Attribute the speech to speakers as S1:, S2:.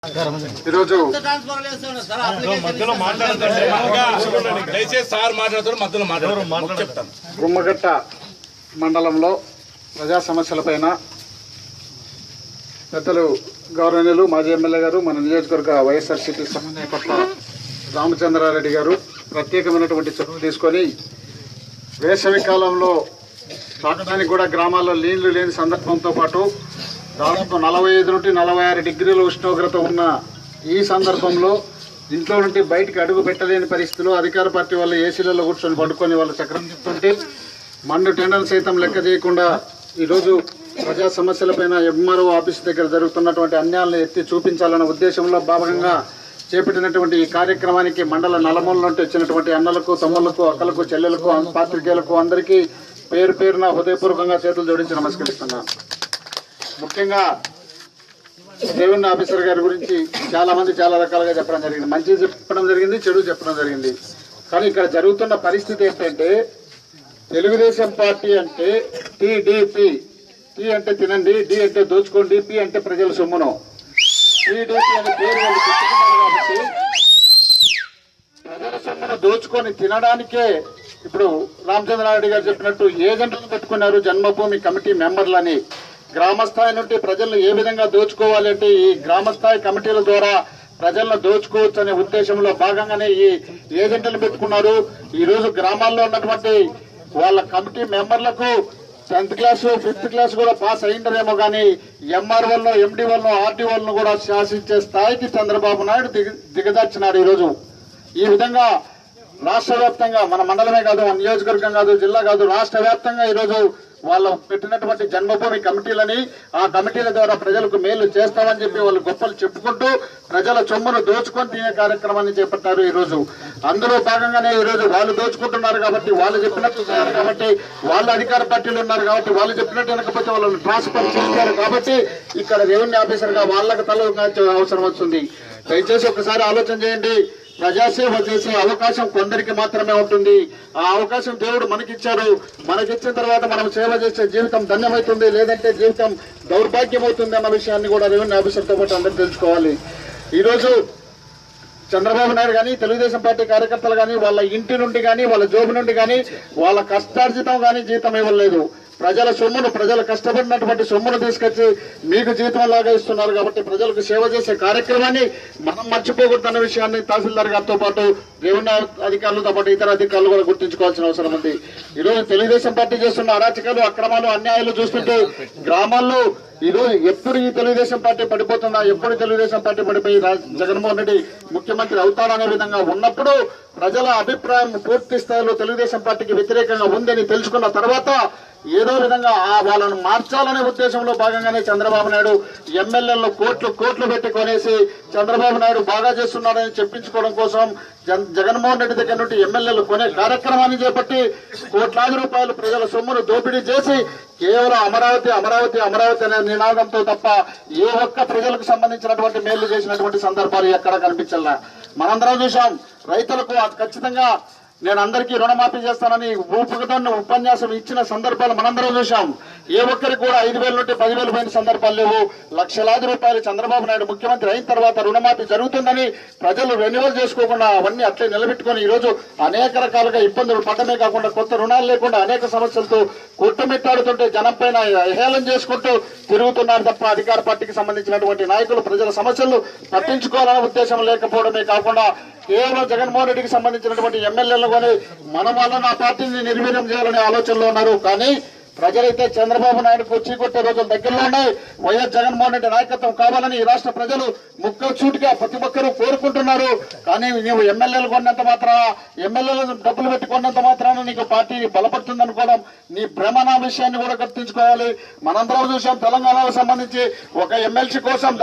S1: ఈరోజు గుమ్మగట్ట మండలంలో ప్రజా సమస్యలపైన పెద్దలు గౌరవనీయులు మాజీ ఎమ్మెల్యే గారు మన నియోజకవర్గ వైఎస్ఆర్సీపీ సమన్వయకర్త రామచంద్రారెడ్డి గారు ప్రత్యేకమైనటువంటి చొరవ తీసుకొని వేసవి కాలంలో తాగడానికి కూడా గ్రామాల్లో నీళ్లు లేని సందర్భంతో పాటు దాదాపు 45 నుండి 46 డిగ్రీల ఉష్ణోగ్రత ఉన్న ఈ సందర్భంలో ఇంట్లో నుండి బయటికి అడుగు పెట్టలేని పరిస్థితుల్లో అధికార పార్టీ వాళ్ళు ఏసీలలో కూర్చొని పడుకొని వాళ్ళు చక్రం చెప్తుంటే మండు టెండర్లు సైతం లెక్క చేయకుండా ఈరోజు ప్రజా సమస్యలపైన ఎంఆర్ఓ ఆఫీస్ దగ్గర జరుగుతున్నటువంటి అన్యాయాలను ఎత్తి చూపించాలన్న ఉద్దేశంలో భాగంగా చేపట్టినటువంటి ఈ కార్యక్రమానికి మండల నలుమూల నుండి వచ్చినటువంటి అన్నలకు తమ్ముళ్లకు అక్కలకు చెల్లెలకు పాత్రికేయులకు అందరికీ పేరు పేరున హృదయపూర్వకంగా చేతులు జోడించి నమస్కరిస్తున్నాను. ముఖ్యంగా రెవెన్యూ ఆఫీసర్ గారి గురించి చాలా మంది చాలా రకాలుగా చెప్పడం జరిగింది, మంచి చెప్పడం జరిగింది, చెడు చెప్పడం జరిగింది. కానీ ఇక్కడ జరుగుతున్న పరిస్థితి ఏంటంటే తెలుగుదేశం పార్టీ అంటే టీడీపీ, టీ అంటే తినండి, డి అంటే దోచుకోండి, పి అంటే ప్రజల సొమ్మును, టీడీపీ అనే పేరు వాళ్ళు పెట్టుకున్నారు కాబట్టి ప్రజల సొమ్మును దోచుకొని తినడానికే ఇప్పుడు రామచంద్రారెడ్డి గారు చెప్పినట్టు ఏజెంట్లను పెట్టుకున్నారు, జన్మభూమి కమిటీ మెంబర్లని. గ్రామస్థాయి నుండి ప్రజలను ఏ విధంగా దోచుకోవాలి అంటే ఈ గ్రామస్థాయి కమిటీల ద్వారా ప్రజలను దోచుకోవచ్చు అనే ఉద్దేశంలో భాగంగానే ఈ ఏజెంట్లను పెట్టుకున్నారు. ఈ రోజు గ్రామాల్లో ఉన్నటువంటి వాళ్ళ కమిటీ మెంబర్లకు 10th క్లాసు 5th క్లాస్ కూడా పాస్ అయిందరేమో కానీ ఎంఆర్ఓలను ఎండిఓలను ఆర్డీఓలను కూడా శాసించే స్థాయికి చంద్రబాబు నాయుడు దిగదార్చినాడు. ఈరోజు ఈ విధంగా రాష్ట్ర వ్యాప్తంగా మన మండలమే కాదు, మన నియోజకవర్గం కాదు, జిల్లా కాదు, రాష్ట్ర వ్యాప్తంగా ఈరోజు వాళ్ళు పెట్టినటువంటి జన్మభూమి కమిటీలని ఆ కమిటీల ద్వారా ప్రజలకు మేలు చేస్తామని చెప్పి వాళ్ళు గొప్పలు చెప్పుకుంటూ ప్రజల సొమ్మును దోచుకొని తినే కార్యక్రమాన్ని చేపట్టారు. ఈరోజు అందులో భాగంగానే ఈరోజు వాళ్ళు దోచుకుంటున్నారు కాబట్టి, వాళ్ళు చెప్పినట్టు కాబట్టి, వాళ్ళు అధికార పార్టీలు ఉన్నారు కాబట్టి, వాళ్ళు చెప్పినట్టు వెనకపోతే వాళ్ళని ట్రాన్స్ఫర్ చేశారు కాబట్టి ఇక్కడ రెవెన్యూ ఆఫీసర్ గా వాళ్ళకి తల అవసరం వస్తుంది. దయచేసి ఒకసారి ఆలోచన చేయండి. ప్రజాసేవ చేసే అవకాశం కొందరికి మాత్రమే ఉంటుంది. ఆ అవకాశం దేవుడు మనకిచ్చారు. మనకిచ్చిన తర్వాత మనం సేవ చేసే జీవితం ధన్యమవుతుంది, లేదంటే జీవితం దౌర్భాగ్యమవుతుంది అన్న విషయాన్ని కూడా రెవెన్యూ ఆఫీసర్తో పాటు అందరూ తెలుసుకోవాలి. ఈరోజు చంద్రబాబు నాయుడు కానీ, తెలుగుదేశం పార్టీ కార్యకర్తలు కానీ వాళ్ళ ఇంటి నుండి కానీ, వాళ్ళ జోబు నుండి కానీ, వాళ్ళ కష్టార్జితం కానీ జీతం ఇవ్వలేదు. ప్రజల సొమ్మును, ప్రజలు కష్టపడినటువంటి సొమ్మును తీసుకొచ్చి మీకు జీతం లాగా ఇస్తున్నారు కాబట్టి ప్రజలకు సేవ చేసే కార్యక్రమాన్ని మనం మర్చిపోకూడదన్న విషయాన్ని తహసీల్దార్ గారితో పాటు రెవెన్యూ అధికారులతో పాటు ఇతర అధికారులు కూడా గుర్తుంచుకోవాల్సిన అవసరం ఉంది. ఈరోజు తెలుగుదేశం పార్టీ చేస్తున్న అరాచకాలు, అక్రమాలు, అన్యాయాలు చూస్తుంటే గ్రామాల్లో ఈరోజు ఎప్పుడు ఈ తెలుగుదేశం పార్టీ పడిపోతుందా, ఎప్పుడు తెలుగుదేశం పార్టీ పడిపోయి జగన్మోహన్ రెడ్డి ముఖ్యమంత్రి అవుతాడనే విధంగా ఉన్నప్పుడు ప్రజల అభిప్రాయం పూర్తి స్థాయిలో తెలుగుదేశం పార్టీకి వ్యతిరేకంగా ఉందని తెలుసుకున్న తర్వాత ఏదో విధంగా వాళ్ళను మార్చాలనే ఉద్దేశంలో భాగంగానే చంద్రబాబు నాయుడు ఎమ్మెల్యేలను కోట్లు పెట్టి కొనేసి చంద్రబాబు నాయుడు బాగా చేస్తున్నాడని చెప్పించుకోవడం కోసం జగన్మోహన్ రెడ్డి దగ్గర నుండి ఎమ్మెల్యేలు కొనే కార్యక్రమాన్ని చేపట్టి కోట్లాది రూపాయలు ప్రజల సొమ్మును దోపిడీ చేసి కేవలం అమరావతి అమరావతి అమరావతి అనే నినాదంతో తప్ప ఏ ఒక్క ప్రజలకు సంబంధించినటువంటి మేలు చేసినటువంటి సందర్భాలు ఎక్కడా కనిపించాల. మనందరం చూసాం. రైతులకు ఖచ్చితంగా నేను అందరికీ రుణమాఫీ చేస్తానని ఊపుకుతోన్న ఉపన్యాసం ఇచ్చిన సందర్భాలు మనందరం చూశాం. ఏ ఒక్కరికి కూడా 5,000 నుండి 10,000 పోయిన సందర్భాలు లేవు. లక్షలాది రూపాయలు చంద్రబాబు నాయుడు ముఖ్యమంత్రి అయిన తర్వాత రుణమాఫీ జరుగుతుందని ప్రజలు రెన్యువల్ చేసుకోకుండా అవన్నీ అట్లే నిలబెట్టుకుని ఈరోజు అనేక రకాలుగా ఇబ్బందులు పడమే కాకుండా కొత్త రుణాలు లేకుండా అనేక సమస్యలతో కొట్టుమిట్టాడుతుంటే జనం పైన హేళన చేసుకుంటూ తిరుగుతున్నారు తప్ప అధికార పార్టీకి సంబంధించినటువంటి నాయకులు ప్రజల సమస్యలు పట్టించుకోవాలనే ఉద్దేశం లేకపోవడమే కాకుండా కేవలం జగన్మోహన్ రెడ్డికి సంబంధించినటువంటి ఎమ్మెల్యేలను కొని మన వల్ల నా పార్టీని నిర్వీర్యం చేయాలనే ఆలోచనలో ఉన్నారు. కానీ ప్రజలైతే చంద్రబాబు నాయుడుకు చీకొట్టే రోజులు దగ్గరలో ఉన్నాయి. వైఎస్ జగన్మోహన్ రెడ్డి నాయకత్వం కావాలని ఈ రాష్ట్ర ప్రజలు ముక్కసూటిగా ప్రతి ఒక్కరూ కోరుకుంటున్నారు. కానీ నీవు ఎమ్మెల్యేలు కొన్నంత మాత్రాన, ఎమ్మెల్యేలను డబ్బులు పెట్టి కొన్నంత మాత్రాన నీకు పార్టీ బలపడుతుంది అనుకోవడం నీ భ్రమణ విషయాన్ని కూడా గుర్తుంచుకోవాలి. మనందరం చూసాం తెలంగాణకు సంబంధించి ఒక ఎమ్మెల్సీ కోసం